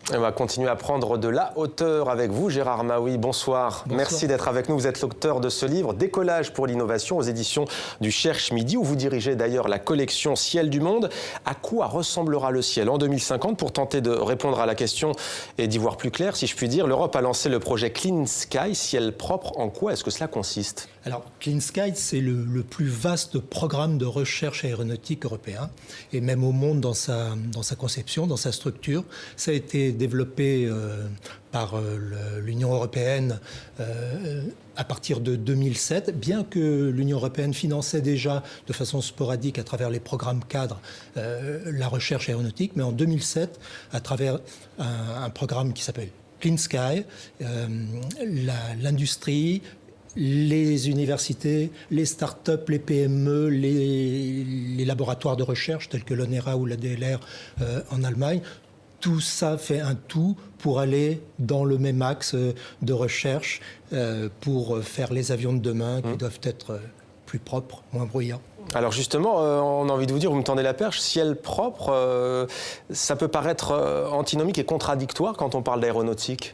On va continuer à prendre de la hauteur avec vous, Gérard Maui. Bonsoir. Merci d'être avec nous. Vous êtes l'auteur de ce livre, Décollage pour l'innovation, aux éditions du Cherche Midi, où vous dirigez d'ailleurs la collection Ciel du Monde. À quoi ressemblera le ciel en 2050? Pour tenter de répondre à la question et d'y voir plus clair, si je puis dire, l'Europe a lancé le projet Clean Sky, ciel propre. En quoi est-ce que cela consiste? Alors, Clean Sky, c'est le plus vaste programme de recherche aéronautique européen, et même au monde dans sa conception, dans sa structure. Ça a été développé par l'Union européenne à partir de 2007, bien que l'Union européenne finançait déjà de façon sporadique à travers les programmes cadres la recherche aéronautique, mais en 2007, à travers un programme qui s'appelle Clean Sky, l'industrie, les universités, les start-up, les PME, les laboratoires de recherche tels que l'ONERA ou la DLR en Allemagne, tout ça fait un tout pour aller dans le même axe de recherche pour faire les avions de demain qui doivent être plus propres, moins bruyants. Alors justement, on a envie de vous dire, vous me tendez la perche, ciel propre, ça peut paraître antinomique et contradictoire quand on parle d'aéronautique.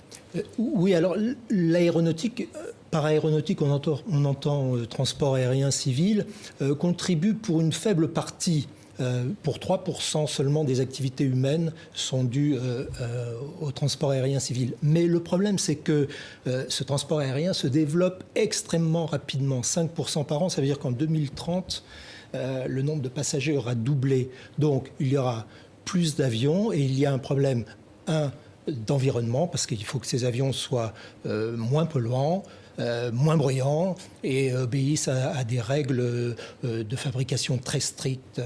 Oui, alors l'aéronautique, par aéronautique on entend transport aérien civil, contribue pour une faible partie. Pour 3% seulement des activités humaines sont dues au transport aérien civil. Mais le problème, c'est que ce transport aérien se développe extrêmement rapidement, 5% par an. Ça veut dire qu'en 2030, le nombre de passagers aura doublé. Donc, il y aura plus d'avions et il y a un problème, d'environnement, parce qu'il faut que ces avions soient moins polluants, moins bruyants et obéissent à des règles de fabrication très strictes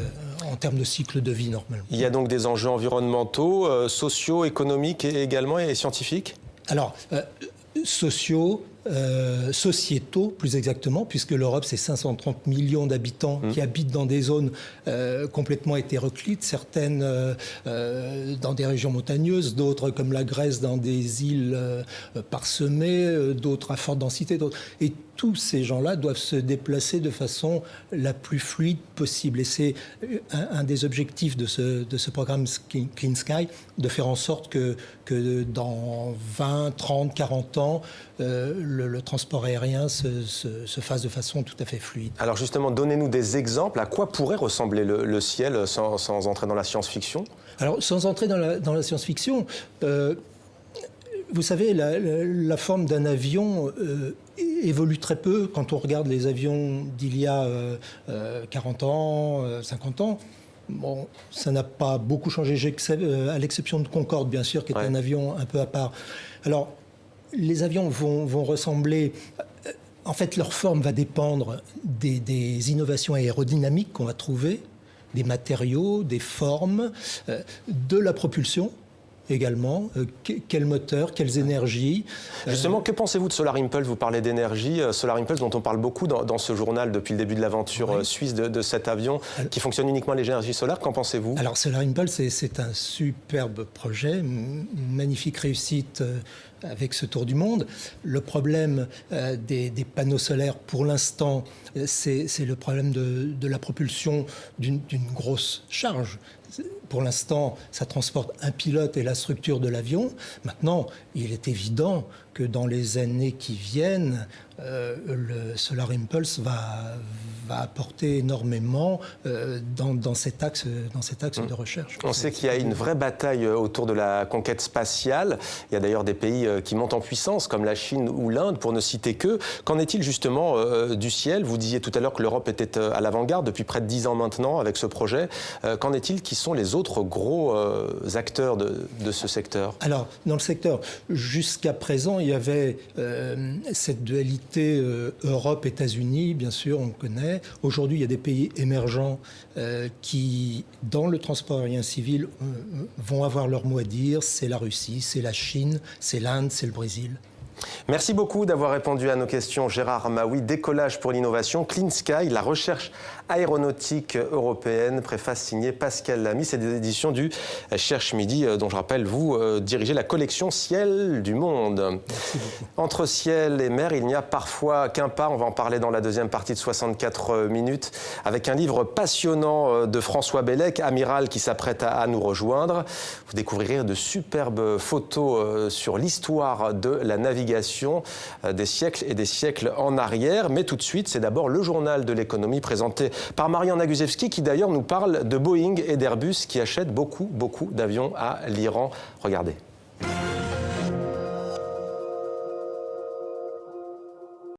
en termes de cycle de vie normalement. Il y a donc des enjeux environnementaux, sociaux, économiques également et scientifiques? Alors, sociaux, sociétaux plus exactement, puisque l'Europe c'est 530 millions d'habitants qui habitent dans des zones complètement hétéroclites, certaines dans des régions montagneuses, d'autres comme la Grèce dans des îles parsemées, d'autres à forte densité, et tous ces gens-là doivent se déplacer de façon la plus fluide possible. Et c'est un des objectifs de ce programme Clean Sky, de faire en sorte que dans 20, 30, 40 ans, le transport aérien se fasse de façon tout à fait fluide. Alors justement, donnez-nous des exemples. À quoi pourrait ressembler le ciel sans entrer dans la science-fiction? Alors, sans entrer dans la science-fiction, vous savez, la forme d'un avion évolue très peu quand on regarde les avions d'il y a 40 ans, 50 ans. Bon, ça n'a pas beaucoup changé, à l'exception de Concorde, bien sûr, qui est un avion un peu à part. Alors, les avions vont ressembler... En fait, leur forme va dépendre des innovations aérodynamiques qu'on va trouver, des matériaux, des formes, de la propulsion également, quel moteur, quelles énergies. Justement, que pensez-vous de Solar Impulse? Vous parlez d'énergie, Solar Impulse dont on parle beaucoup dans ce journal depuis le début de l'aventure suisse de cet avion qui fonctionne uniquement à l'énergie solaire. Qu'en pensez-vous? Alors Solar Impulse, c'est un superbe projet, une magnifique réussite avec ce tour du monde. Le problème des panneaux solaires, pour l'instant, c'est le problème de la propulsion d'une grosse charge. Pour l'instant, ça transporte un pilote et la structure de l'avion. Maintenant, il est évident que dans les années qui viennent, le Solar Impulse va apporter énormément dans cet axe de recherche. On sait qu'il y a une vraie bataille autour de la conquête spatiale. Il y a d'ailleurs des pays qui montent en puissance, comme la Chine ou l'Inde, pour ne citer qu'eux. Qu'en est-il justement du ciel? Vous disiez tout à l'heure que l'Europe était à l'avant-garde depuis près de 10 ans maintenant avec ce projet. Qu'en est-il? Qui sont les autres gros acteurs de ce secteur? Alors, dans le secteur, jusqu'à présent, il y avait cette dualité Europe-États-Unis, bien sûr, on connaît. Aujourd'hui, il y a des pays émergents qui, dans le transport aérien civil, vont avoir leur mot à dire. C'est la Russie, c'est la Chine, c'est l'Inde, c'est le Brésil. Merci beaucoup d'avoir répondu à nos questions, Gérard Maui. Décollage pour l'innovation, Clean Sky, la recherche aéronautique européenne, préface signée Pascal Lamy. C'est des éditions du Cherche Midi, dont je rappelle, vous dirigez la collection Ciel du Monde. Entre ciel et mer, il n'y a parfois qu'un pas. On va en parler dans la deuxième partie de 64 minutes, avec un livre passionnant de François Bellec, Amiral, qui s'apprête à nous rejoindre. Vous découvrirez de superbes photos sur l'histoire de la navigation des siècles et des siècles en arrière. Mais tout de suite, c'est d'abord le journal de l'économie présenté par Marian Nagusevski, qui d'ailleurs nous parle de Boeing et d'Airbus qui achètent beaucoup d'avions à l'Iran. Regardez.